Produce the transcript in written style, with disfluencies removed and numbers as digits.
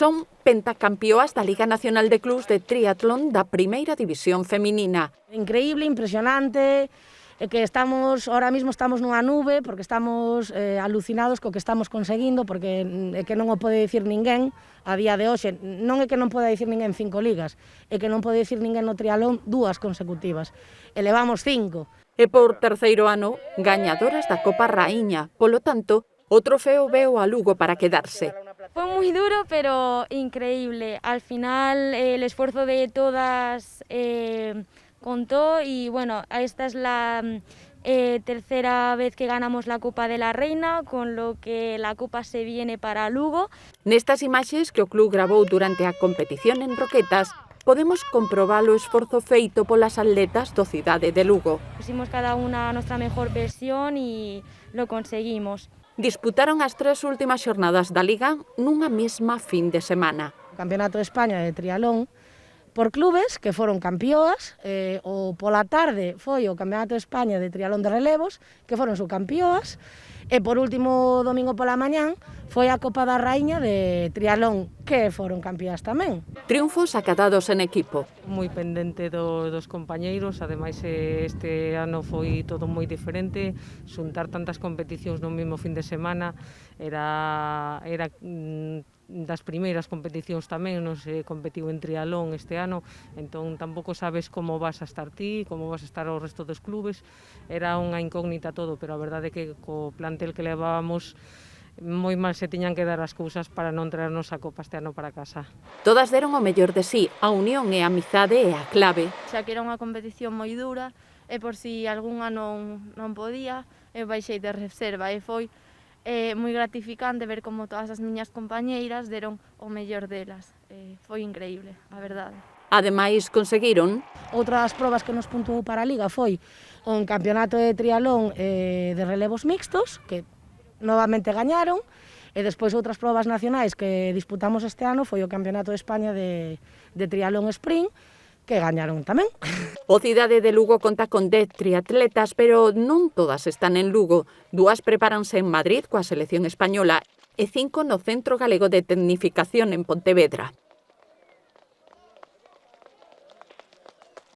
Son pentacampeoas da Liga Nacional de Clubs de Triatlón da Primeira División Feminina. Increíble, impresionante, que ahora mismo estamos nunha nube porque estamos alucinados co que estamos conseguindo, porque é que non o pode dicir ninguén a día de hoxe, non é que non poda dicir ninguén 5 ligas, é que non pode dicir ninguén no triatlón 2 consecutivas, e levamos 5. E por terceiro ano, gañadoras da Copa Raíña, polo tanto, o trofeo veo a Lugo para quedarse. Fue muy duro, pero increíble. Al final el esfuerzo de todas contó y bueno, esta es la tercera vez que ganamos la Copa de la Reina, con lo que la Copa se viene para Lugo. Nestas imaxes que o club gravou durante a competición en Roquetas, podemos comprobar o esforzo feito polas atletas do Cidade de Lugo. Pusimos cada una nuestra mejor versión y lo conseguimos. Disputaron as 3 últimas xornadas da Liga nunha mesma fin de semana. O Campeonato de España de triatlón por clubes que foron campeoas, o pola tarde foi o Campeonato de España de triatlón de relevos, que foron subcampeoas, e por último domingo pola mañán foi a Copa da Raíña de triatlón, que foron campeoas tamén. Triunfos acadados en equipo. Moi pendente dos compañeiros, ademais este ano foi todo moi diferente, xuntar tantas competicións no mesmo fin de semana era das primeiras competicións tamén, non se competiu en triatlón este ano, entón tampouco sabes como vas a estar ti, como vas a estar o resto dos clubes, era unha incógnita todo, pero a verdade é que co plantel que levábamos moi mal se tiñan que dar as cousas para non traernos a Copa este ano para casa. Todas deron o mellor de sí, a unión e a amizade é a clave. Xa que era unha competición moi dura, e por si algunha non podía, eu baixei de reserva e foi moi gratificante ver como todas as miñas compañeiras deron o mellor delas. Foi increíble, a verdade. Ademais, conseguiron Outra das probas que nos puntuou para a Liga foi un campeonato de triatlón de relevos mixtos, que novamente gañaron, e despois outras probas nacionais que disputamos este ano foi o Campeonato de España de triatlón sprint, que gañaron tamén. O Cidade de Lugo conta con 10 triatletas, pero non todas están en Lugo. 2 prepáranse en Madrid coa selección española e 5 no Centro Galego de Tecnificación en Pontevedra.